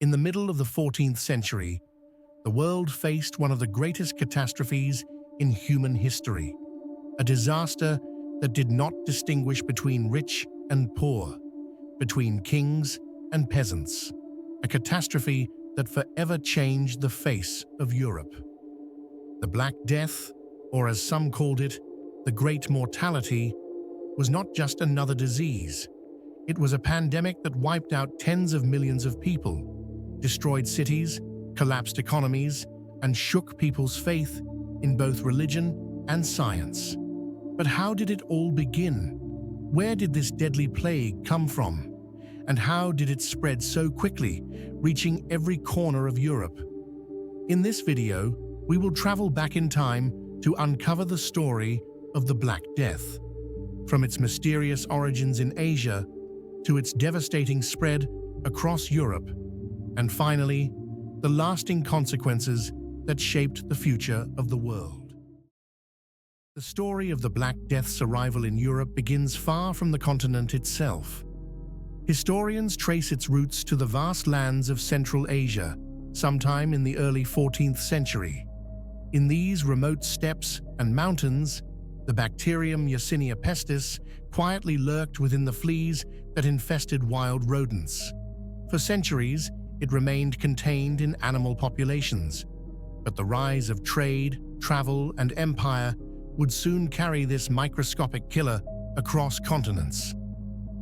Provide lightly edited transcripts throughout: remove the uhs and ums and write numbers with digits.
In the middle of the 14th century, the world faced one of the greatest catastrophes in human history, a disaster that did not distinguish between rich and poor, between kings and peasants, a catastrophe that forever changed the face of Europe. The Black Death, or as some called it, the Great Mortality, was not just another disease. It was a pandemic that wiped out tens of millions of people, destroyed cities, collapsed economies, and shook people's faith in both religion and science. But how did it all begin? Where did this deadly plague come from? And how did it spread so quickly, reaching every corner of Europe? In this video, we will travel back in time to uncover the story of the Black Death, from its mysterious origins in Asia to its devastating spread across Europe, and finally, the lasting consequences that shaped the future of the world. The story of the Black Death's arrival in Europe begins far from the continent itself. Historians trace its roots to the vast lands of Central Asia, sometime in the early 14th century. In these remote steppes and mountains, the bacterium Yersinia pestis quietly lurked within the fleas that infested wild rodents. For centuries, it remained contained in animal populations, but the rise of trade, travel, and empire would soon carry this microscopic killer across continents.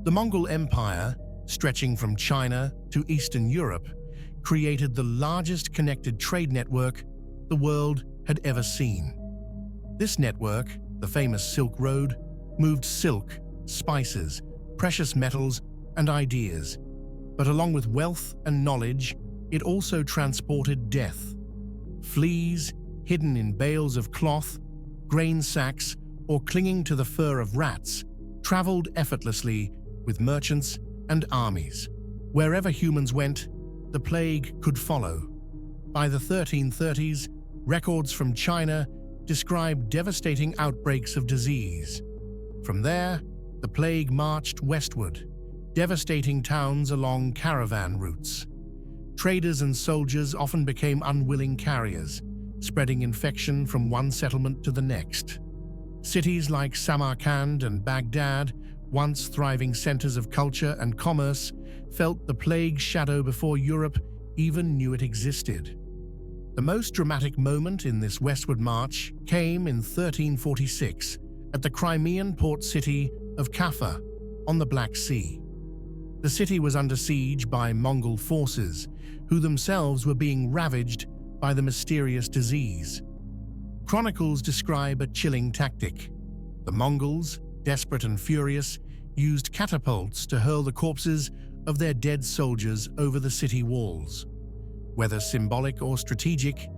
The Mongol Empire, stretching from China to Eastern Europe, created the largest connected trade network the world had ever seen. This network, the famous Silk Road, moved silk, spices, precious metals, and ideas. But along with wealth and knowledge, it also transported death. Fleas, hidden in bales of cloth, grain sacks, or clinging to the fur of rats, traveled effortlessly with merchants and armies. Wherever humans went, the plague could follow. By the 1330s, records from China describe devastating outbreaks of disease. From there, the plague marched westward, devastating towns along caravan routes. Traders and soldiers often became unwilling carriers, spreading infection from one settlement to the next. Cities like Samarkand and Baghdad, once thriving centers of culture and commerce, felt the plague's shadow before Europe even knew it existed. The most dramatic moment in this westward march came in 1346 at the Crimean port city of Kaffa on the Black Sea. The city was under siege by Mongol forces, who themselves were being ravaged by the mysterious disease. Chronicles describe a chilling tactic. The Mongols, desperate and furious, used catapults to hurl the corpses of their dead soldiers over the city walls. Whether symbolic or strategic,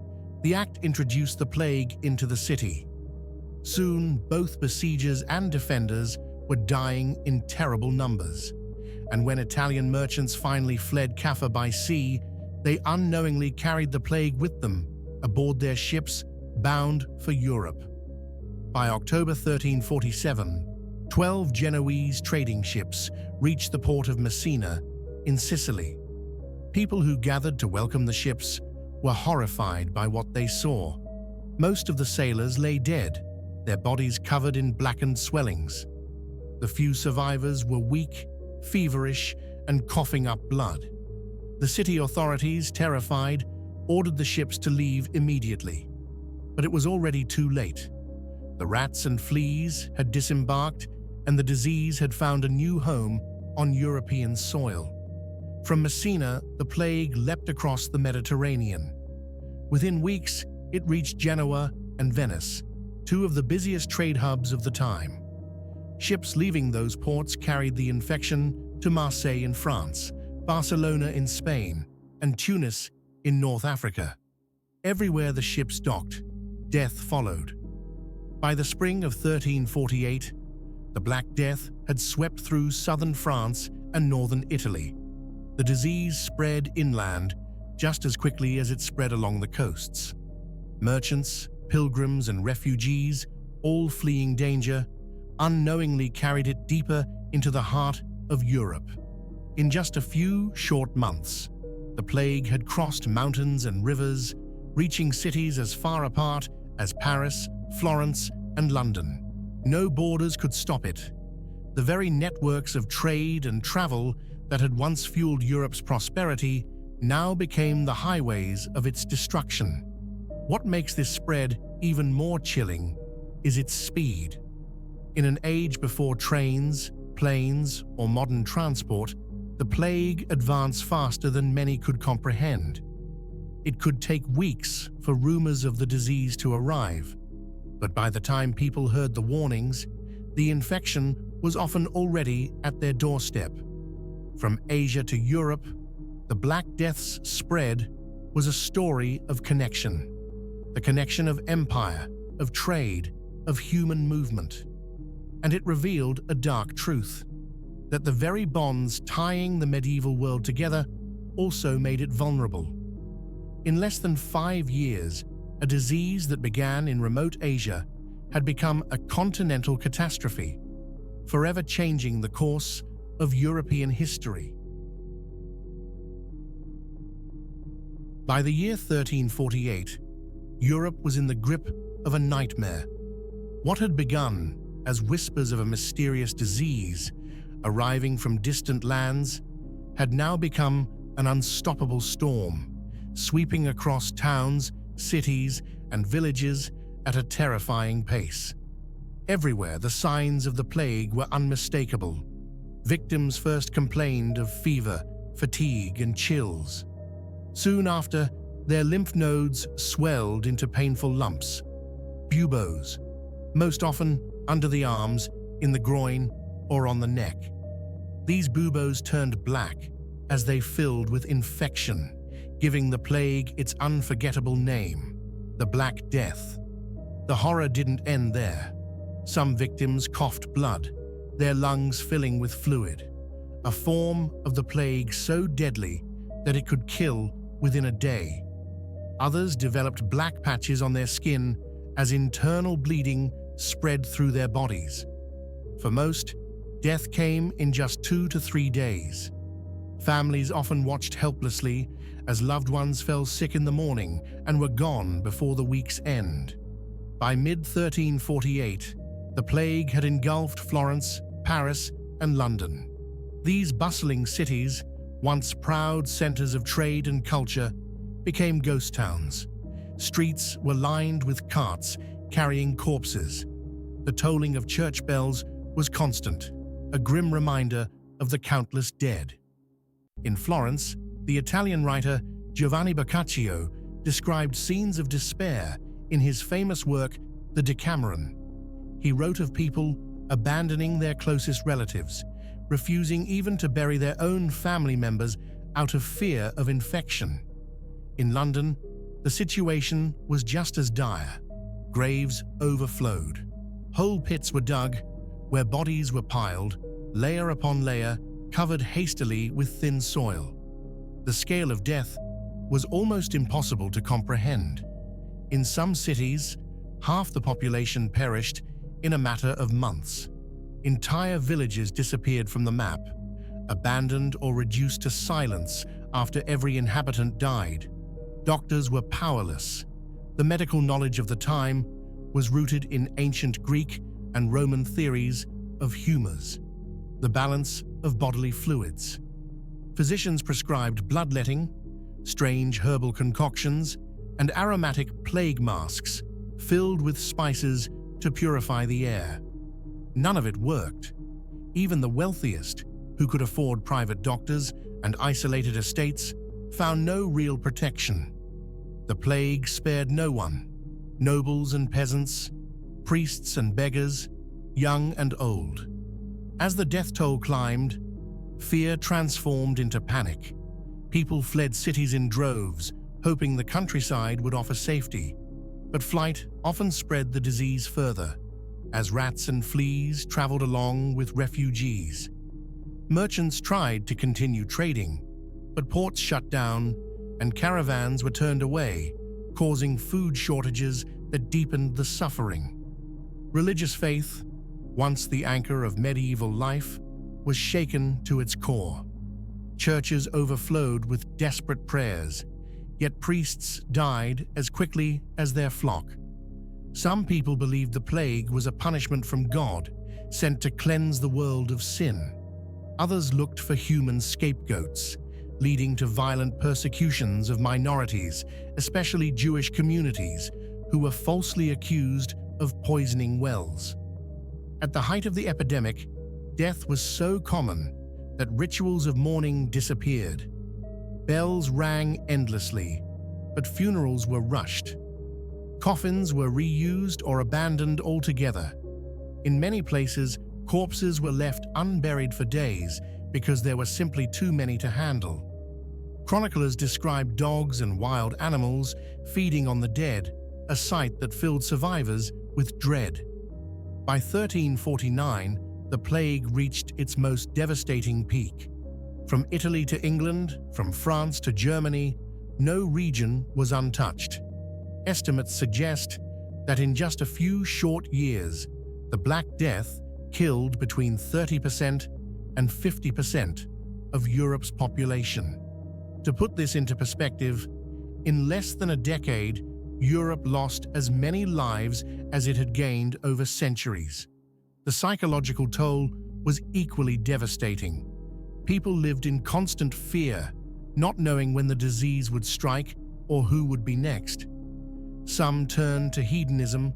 the act introduced the plague into the city. Soon, both besiegers and defenders were dying in terrible numbers. And when Italian merchants finally fled Kaffa by sea, they unknowingly carried the plague with them aboard their ships bound for Europe. By October 1347, 12 Genoese trading ships reached the port of Messina in Sicily. People who gathered to welcome the ships were horrified by what they saw. Most of the sailors lay dead, their bodies covered in blackened swellings. The few survivors were weak, feverish, and coughing up blood. The city authorities, terrified, ordered the ships to leave immediately. But it was already too late. The rats and fleas had disembarked, and the disease had found a new home on European soil. From Messina, the plague leapt across the Mediterranean. Within weeks, it reached Genoa and Venice, two of the busiest trade hubs of the time. Ships leaving those ports carried the infection to Marseille in France, Barcelona in Spain, and Tunis in North Africa. Everywhere the ships docked, death followed. By the spring of 1348, the Black Death had swept through southern France and northern Italy. The disease spread inland just as quickly as it spread along the coasts. Merchants, pilgrims, and refugees, all fleeing danger, unknowingly carried it deeper into the heart of Europe. In just a few short months, The plague had crossed mountains and rivers, reaching cities as far apart as Paris, Florence, and London. No borders could stop it. The very networks of trade and travel that had once fueled Europe's prosperity now became the highways of its destruction. What makes this spread even more chilling is its speed. In an age before trains, planes, or modern transport, the plague advanced faster than many could comprehend. It could take weeks for rumors of the disease to arrive, but by the time people heard the warnings, the infection was often already at their doorstep. From Asia to Europe, the Black Death's spread was a story of connection. The connection of empire, of trade, of human movement. And it revealed a dark truth, that the very bonds tying the medieval world together also made it vulnerable. In less than 5 years, a disease that began in remote Asia had become a continental catastrophe, forever changing the course of European history. By the year 1348, Europe was in the grip of a nightmare. What had begun as whispers of a mysterious disease arriving from distant lands had now become an unstoppable storm, sweeping across towns, cities, and villages at a terrifying pace. Everywhere, the signs of the plague were unmistakable. Victims first complained of fever, fatigue, and chills. Soon after, their lymph nodes swelled into painful lumps, buboes, most often under the arms, in the groin, or on the neck. These buboes turned black as they filled with infection, giving the plague its unforgettable name, the Black Death. The horror didn't end there. Some victims coughed blood, their lungs filling with fluid, a form of the plague so deadly that it could kill within a day. Others developed black patches on their skin as internal bleeding spread through their bodies. For most, death came in just 2 to 3 days. Families often watched helplessly as loved ones fell sick in the morning and were gone before the week's end. By mid-1348, the plague had engulfed Florence, Paris, and London. These bustling cities, once proud centers of trade and culture, became ghost towns. Streets were lined with carts carrying corpses. The tolling of church bells was constant, a grim reminder of the countless dead. In Florence, the Italian writer Giovanni Boccaccio described scenes of despair in his famous work, The Decameron. He wrote of people abandoning their closest relatives, refusing even to bury their own family members out of fear of infection. In London, the situation was just as dire. Graves overflowed. Whole pits were dug, where bodies were piled, layer upon layer, covered hastily with thin soil. The scale of death was almost impossible to comprehend. In some cities, half the population perished in a matter of months. Entire villages disappeared from the map, abandoned or reduced to silence after every inhabitant died. Doctors were powerless. The medical knowledge of the time was rooted in ancient Greek and Roman theories of humors, the balance of bodily fluids. Physicians prescribed bloodletting, strange herbal concoctions, and aromatic plague masks filled with spices to purify the air. None of it worked. Even the wealthiest, who could afford private doctors and isolated estates, found no real protection. The plague spared no one: nobles and peasants, priests and beggars, young and old. As the death toll climbed, fear transformed into panic. People fled cities in droves, hoping the countryside would offer safety. But flight often spread the disease further, as rats and fleas traveled along with refugees. Merchants tried to continue trading, but ports shut down and caravans were turned away, causing food shortages that deepened the suffering. Religious faith, once the anchor of medieval life, was shaken to its core. Churches overflowed with desperate prayers, yet priests died as quickly as their flock. Some people believed the plague was a punishment from God, sent to cleanse the world of sin. Others looked for human scapegoats, leading to violent persecutions of minorities, especially Jewish communities, who were falsely accused of poisoning wells. At the height of the epidemic, death was so common that rituals of mourning disappeared. Bells rang endlessly, but funerals were rushed. Coffins were reused or abandoned altogether. In many places, corpses were left unburied for days because there were simply too many to handle. Chroniclers described dogs and wild animals feeding on the dead, a sight that filled survivors with dread. By 1349, the plague reached its most devastating peak. From Italy to England, from France to Germany, no region was untouched. Estimates suggest that in just a few short years, the Black Death killed between 30% and 50% of Europe's population. To put this into perspective, in less than a decade, Europe lost as many lives as it had gained over centuries. The psychological toll was equally devastating. People lived in constant fear, not knowing when the disease would strike or who would be next. Some turned to hedonism,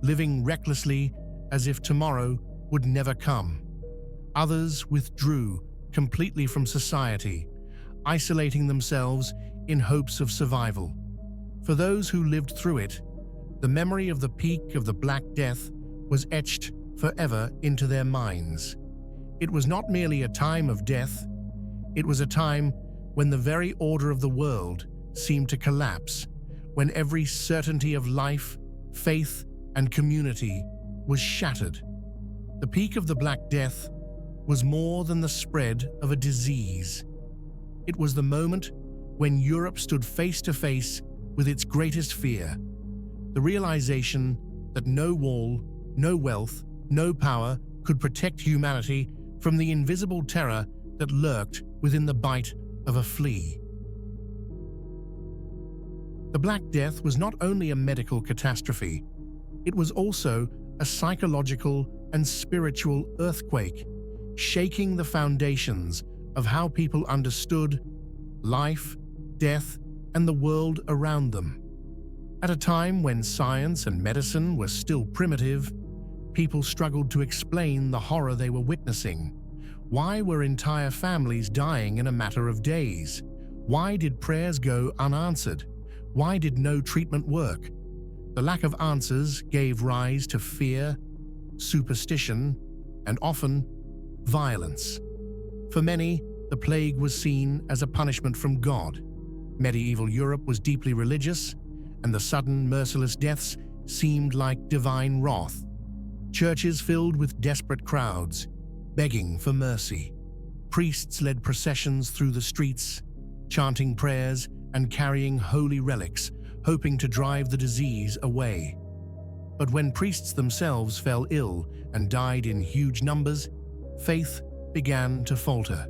living recklessly as if tomorrow would never come. Others withdrew completely from society, isolating themselves in hopes of survival. For those who lived through it, the memory of the peak of the Black Death was etched forever into their minds. It was not merely a time of death, it was a time when the very order of the world seemed to collapse, when every certainty of life, faith, and community was shattered. The peak of the Black Death was more than the spread of a disease. It was the moment when Europe stood face to face with its greatest fear, the realization that no wall, no wealth, no power could protect humanity from the invisible terror that lurked within the bite of a flea. The Black Death was not only a medical catastrophe, it was also a psychological and spiritual earthquake, shaking the foundations of how people understood life, death, and the world around them. At a time when science and medicine were still primitive, people struggled to explain the horror they were witnessing. Why were entire families dying in a matter of days? Why did prayers go unanswered? Why did no treatment work? The lack of answers gave rise to fear, superstition, and often violence. For many, the plague was seen as a punishment from God. Medieval Europe was deeply religious, and the sudden, merciless deaths seemed like divine wrath. Churches filled with desperate crowds, begging for mercy. Priests led processions through the streets, chanting prayers and carrying holy relics, hoping to drive the disease away. But when priests themselves fell ill and died in huge numbers, faith began to falter.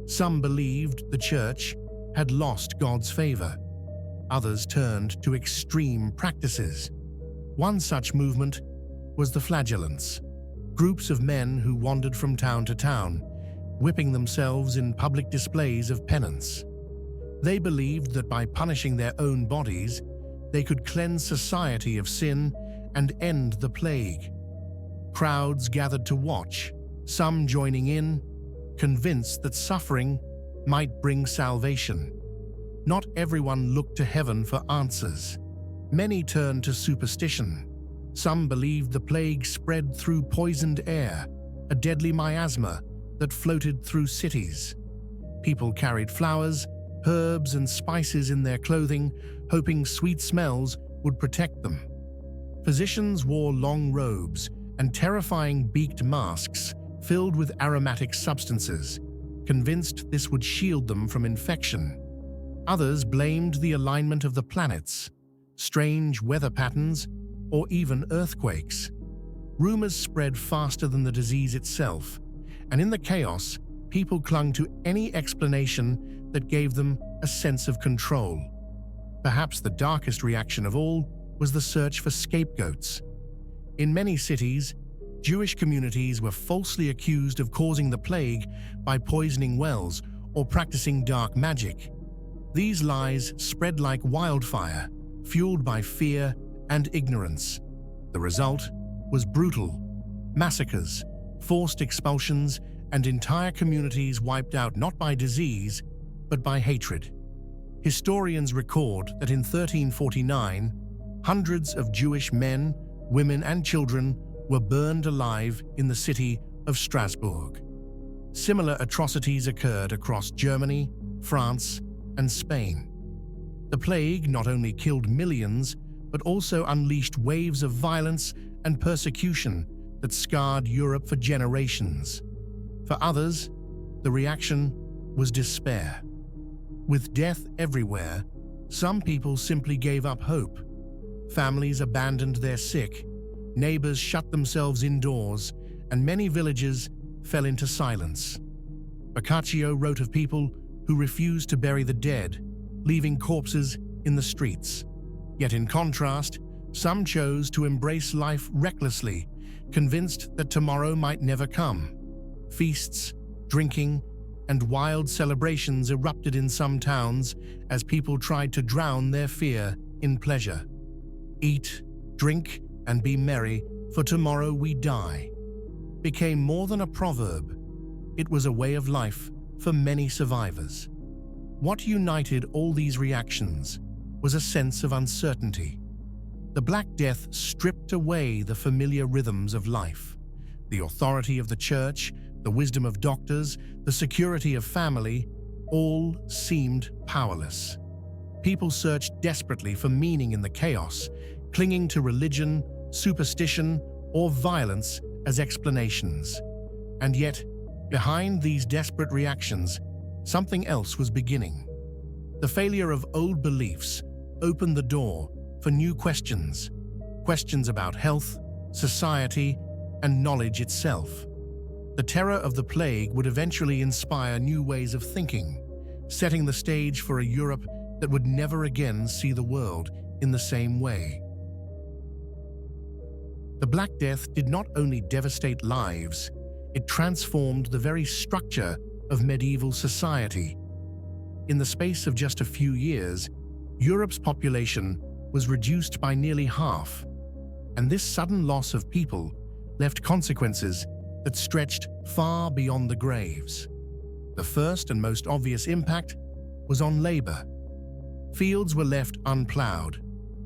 Some believed the church had lost God's favor. Others turned to extreme practices. One such movement was the flagellants, groups of men who wandered from town to town, whipping themselves in public displays of penance. They believed that by punishing their own bodies, they could cleanse society of sin and end the plague. Crowds gathered to watch, some joining in, convinced that suffering might bring salvation. Not everyone looked to heaven for answers. Many turned to superstition. Some believed the plague spread through poisoned air, a deadly miasma that floated through cities. People carried flowers, herbs, and spices in their clothing, hoping sweet smells would protect them. Physicians wore long robes and terrifying beaked masks filled with aromatic substances, convinced this would shield them from infection. Others blamed the alignment of the planets, strange weather patterns, or even earthquakes. Rumors spread faster than the disease itself, and in the chaos, people clung to any explanation that gave them a sense of control. Perhaps the darkest reaction of all was the search for scapegoats. In many cities, Jewish communities were falsely accused of causing the plague by poisoning wells or practicing dark magic. These lies spread like wildfire, fueled by fear and ignorance. The result was brutal massacres, forced expulsions, and entire communities wiped out not by disease, but by hatred. Historians record that in 1349, hundreds of Jewish men, women, and children were burned alive in the city of Strasbourg. Similar atrocities occurred across Germany, France, and Spain. The plague not only killed millions, but also unleashed waves of violence and persecution that scarred Europe for generations. For others, the reaction was despair. With death everywhere, some people simply gave up hope. Families abandoned their sick, neighbors shut themselves indoors, and many villages fell into silence. Boccaccio wrote of people who refused to bury the dead, leaving corpses in the streets. Yet in contrast, some chose to embrace life recklessly, convinced that tomorrow might never come. Feasts, drinking, and wild celebrations erupted in some towns as people tried to drown their fear in pleasure. Eat, drink, and be merry, for tomorrow we die became more than a proverb. It was a way of life for many survivors. What united all these reactions was a sense of uncertainty. The Black Death stripped away the familiar rhythms of life. The authority of the church, the wisdom of doctors, the security of family, all seemed powerless. People searched desperately for meaning in the chaos, clinging to religion, superstition, or violence as explanations. And yet, behind these desperate reactions, something else was beginning. The failure of old beliefs opened the door for new questions, questions about health, society, and knowledge itself. The terror of the plague would eventually inspire new ways of thinking, setting the stage for a Europe that would never again see the world in the same way. The Black Death did not only devastate lives, it transformed the very structure of medieval society. In the space of just a few years, Europe's population was reduced by nearly half, and this sudden loss of people left consequences that stretched far beyond the graves. The first and most obvious impact was on labor. Fields were left unplowed,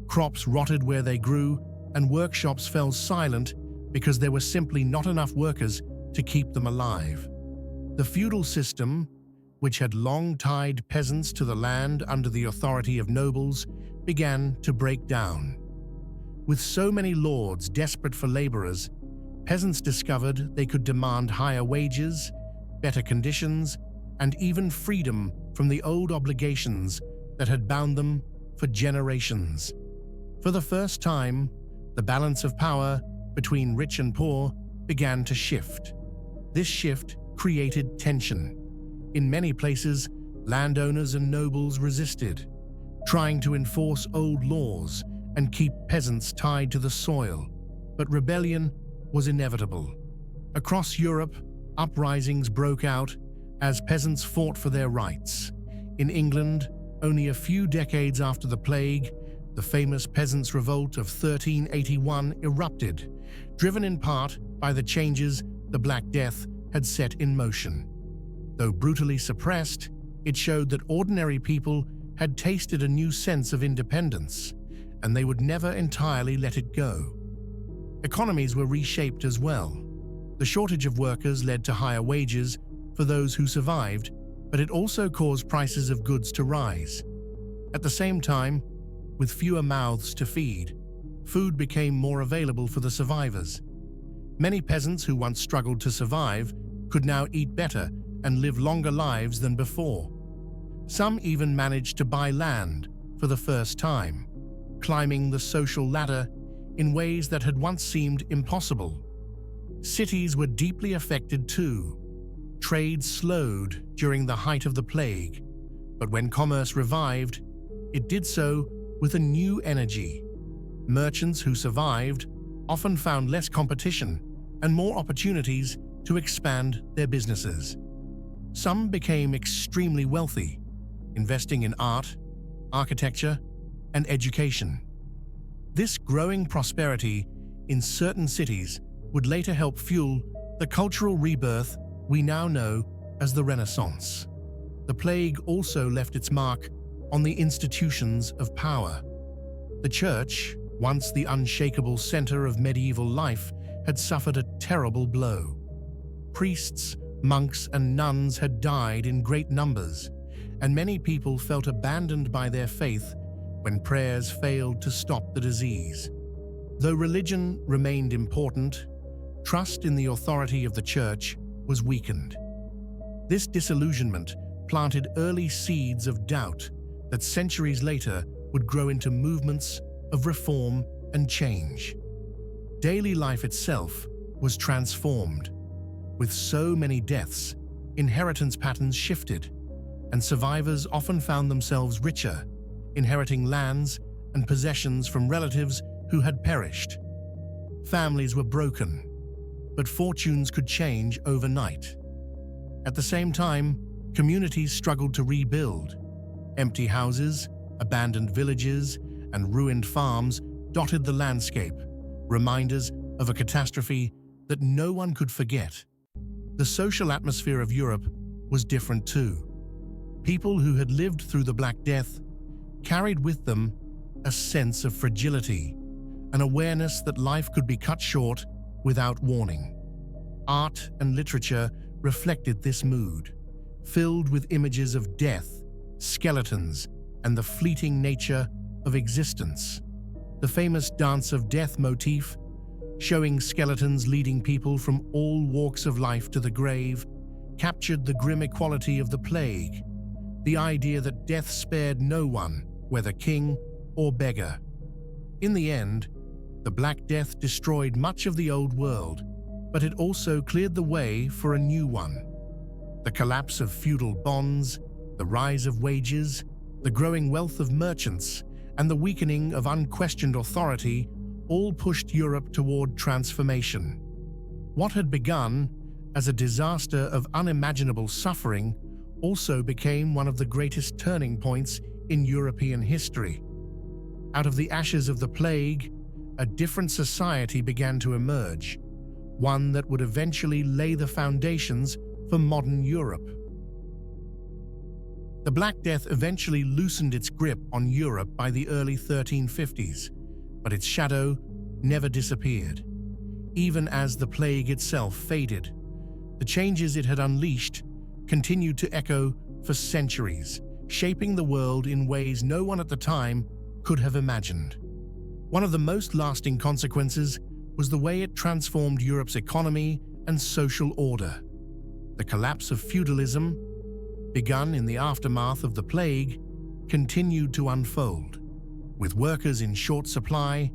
crops rotted where they grew, and workshops fell silent because there were simply not enough workers to keep them alive. The feudal system, which had long tied peasants to the land under the authority of nobles, began to break down. With so many lords desperate for laborers, peasants discovered they could demand higher wages, better conditions, and even freedom from the old obligations that had bound them for generations. For the first time, the balance of power between rich and poor began to shift. This shift created tension. In many places, landowners and nobles resisted, trying to enforce old laws and keep peasants tied to the soil. But rebellion was inevitable. Across Europe, uprisings broke out as peasants fought for their rights. In England, only a few decades after the plague, the famous Peasants' Revolt of 1381 erupted, driven in part by the changes the Black Death had set in motion. Though brutally suppressed, it showed that ordinary people had tasted a new sense of independence, and they would never entirely let it go. Economies were reshaped as well. The shortage of workers led to higher wages for those who survived, but it also caused prices of goods to rise. At the same time, with fewer mouths to feed, food became more available for the survivors. Many peasants who once struggled to survive could now eat better and live longer lives than before. Some even managed to buy land for the first time, climbing the social ladder in ways that had once seemed impossible. Cities were deeply affected too. Trade slowed during the height of the plague, but when commerce revived, it did so with a new energy. Merchants who survived often found less competition and more opportunities to expand their businesses. Some became extremely wealthy, investing in art, architecture, and education. This growing prosperity in certain cities would later help fuel the cultural rebirth we now know as the Renaissance. The plague also left its mark on the institutions of power. The church, once the unshakable center of medieval life, had suffered a terrible blow. Priests, monks, and nuns had died in great numbers, and many people felt abandoned by their faith when prayers failed to stop the disease. Though religion remained important, trust in the authority of the church was weakened. This disillusionment planted early seeds of doubt that centuries later would grow into movements of reform and change. Daily life itself was transformed. With so many deaths, inheritance patterns shifted, and survivors often found themselves richer, inheriting lands and possessions from relatives who had perished. Families were broken, but fortunes could change overnight. At the same time, communities struggled to rebuild. Empty houses, abandoned villages, and ruined farms dotted the landscape, reminders of a catastrophe that no one could forget. The social atmosphere of Europe was different too. People who had lived through the Black Death carried with them a sense of fragility, an awareness that life could be cut short without warning. Art and literature reflected this mood, filled with images of death, skeletons, and the fleeting nature of existence. The famous Dance of Death motif, showing skeletons leading people from all walks of life to the grave, captured the grim equality of the plague, the idea that death spared no one, whether king or beggar. In the end, the Black Death destroyed much of the old world, but it also cleared the way for a new one. The collapse of feudal bonds, the rise of wages, the growing wealth of merchants, and the weakening of unquestioned authority all pushed Europe toward transformation. What had begun as a disaster of unimaginable suffering also became one of the greatest turning points in European history. Out of the ashes of the plague, a different society began to emerge, one that would eventually lay the foundations for modern Europe. The Black Death eventually loosened its grip on Europe by the early 1350s, but its shadow never disappeared. Even as the plague itself faded, the changes it had unleashed continued to echo for centuries, shaping the world in ways no one at the time could have imagined. One of the most lasting consequences was the way it transformed Europe's economy and social order. The collapse of feudalism, begun in the aftermath of the plague, continued to unfold. With workers in short supply,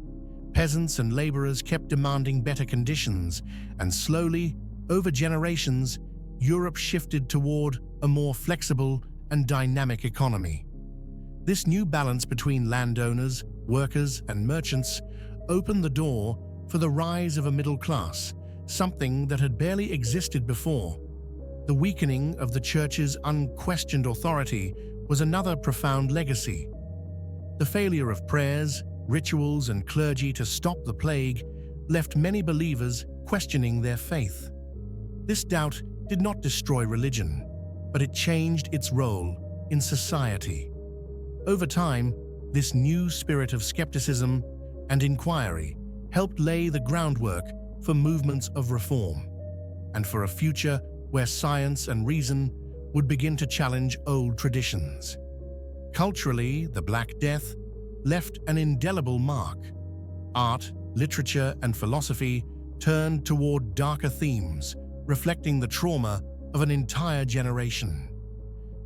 peasants and laborers kept demanding better conditions, and slowly, over generations, Europe shifted toward a more flexible and dynamic economy. This new balance between landowners, workers, and merchants opened the door for the rise of a middle class, something that had barely existed before. The weakening of the Church's unquestioned authority was another profound legacy. The failure of prayers, rituals, and clergy to stop the plague left many believers questioning their faith. This doubt did not destroy religion, but it changed its role in society. Over time, this new spirit of skepticism and inquiry helped lay the groundwork for movements of reform, and for a future where science and reason would begin to challenge old traditions. Culturally, the Black Death left an indelible mark. Art, literature, and philosophy turned toward darker themes, reflecting the trauma of an entire generation.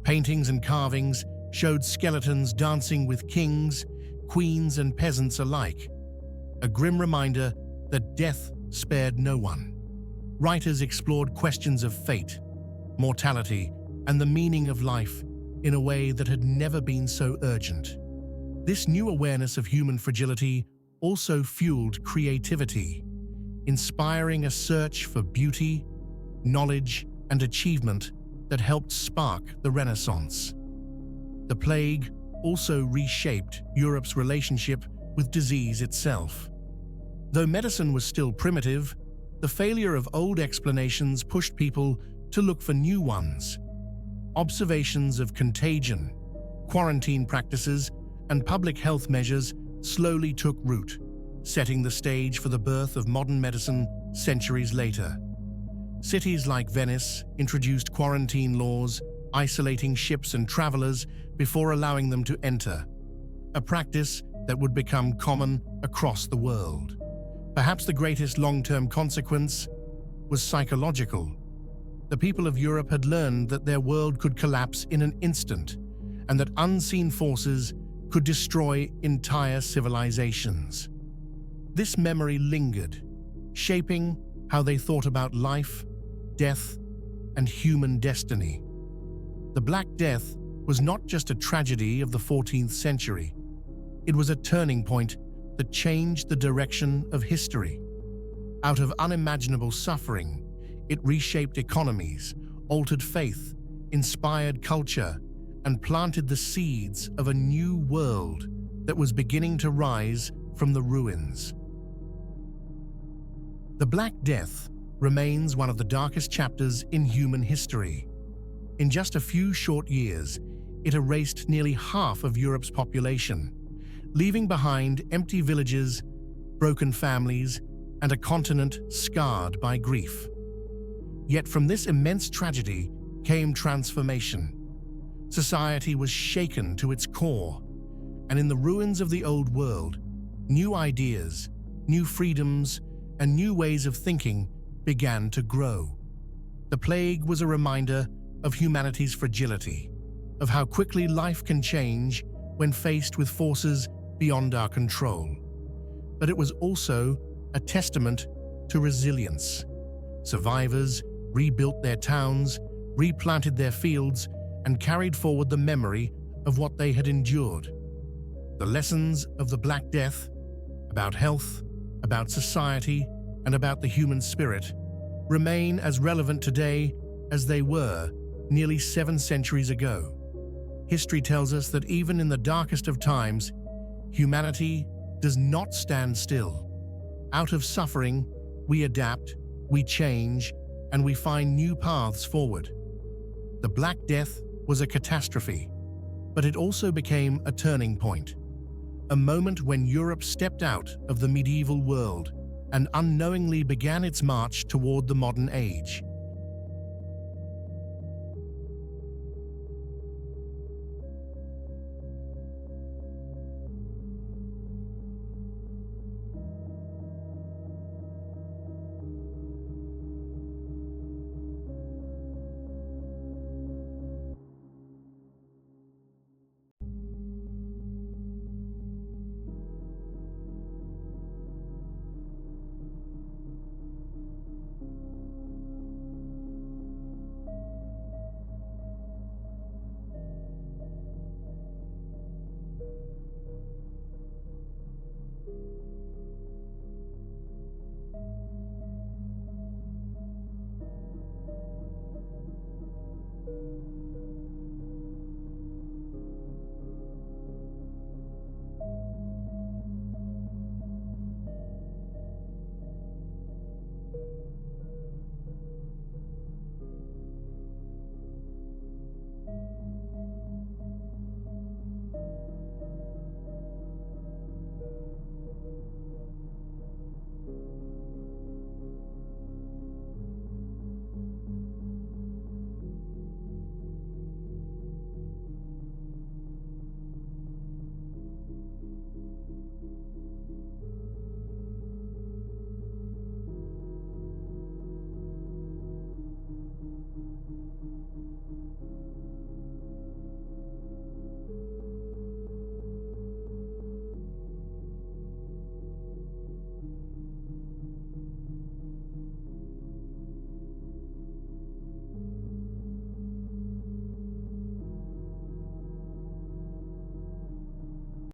Paintings and carvings showed skeletons dancing with kings, queens, and peasants alike, a grim reminder that death spared no one. Writers explored questions of fate, mortality, and the meaning of life in a way that had never been so urgent. This new awareness of human fragility also fueled creativity, inspiring a search for beauty, knowledge, and achievement that helped spark the Renaissance. The plague also reshaped Europe's relationship with disease itself. Though medicine was still primitive, the failure of old explanations pushed people to look for new ones. Observations of contagion, quarantine practices, and public health measures slowly took root, setting the stage for the birth of modern medicine centuries later. Cities like Venice introduced quarantine laws, isolating ships and travelers before allowing them to enter, a practice that would become common across the world. Perhaps the greatest long-term consequence was psychological. The people of Europe had learned that their world could collapse in an instant, and that unseen forces could destroy entire civilizations. This memory lingered, shaping how they thought about life, death, and human destiny. The Black Death was not just a tragedy of the 14th century. It was a turning point that changed the direction of history. Out of unimaginable suffering, it reshaped economies, altered faith, inspired culture, and planted the seeds of a new world that was beginning to rise from the ruins. The Black Death remains one of the darkest chapters in human history. In just a few short years, it erased nearly half of Europe's population, leaving behind empty villages, broken families, and a continent scarred by grief. Yet from this immense tragedy came transformation. Society was shaken to its core, and in the ruins of the old world, new ideas, new freedoms, and new ways of thinking began to grow. The plague was a reminder of humanity's fragility, of how quickly life can change when faced with forces beyond our control. But it was also a testament to resilience. Survivors rebuilt their towns, replanted their fields, and carried forward the memory of what they had endured. The lessons of the Black Death, about health, about society, and about the human spirit, remain as relevant today as they were nearly 7 centuries ago. History tells us that even in the darkest of times, humanity does not stand still. Out of suffering, we adapt, we change, and we find new paths forward. The Black Death was a catastrophe, but it also became a turning point, a moment when Europe stepped out of the medieval world and unknowingly began its march toward the modern age.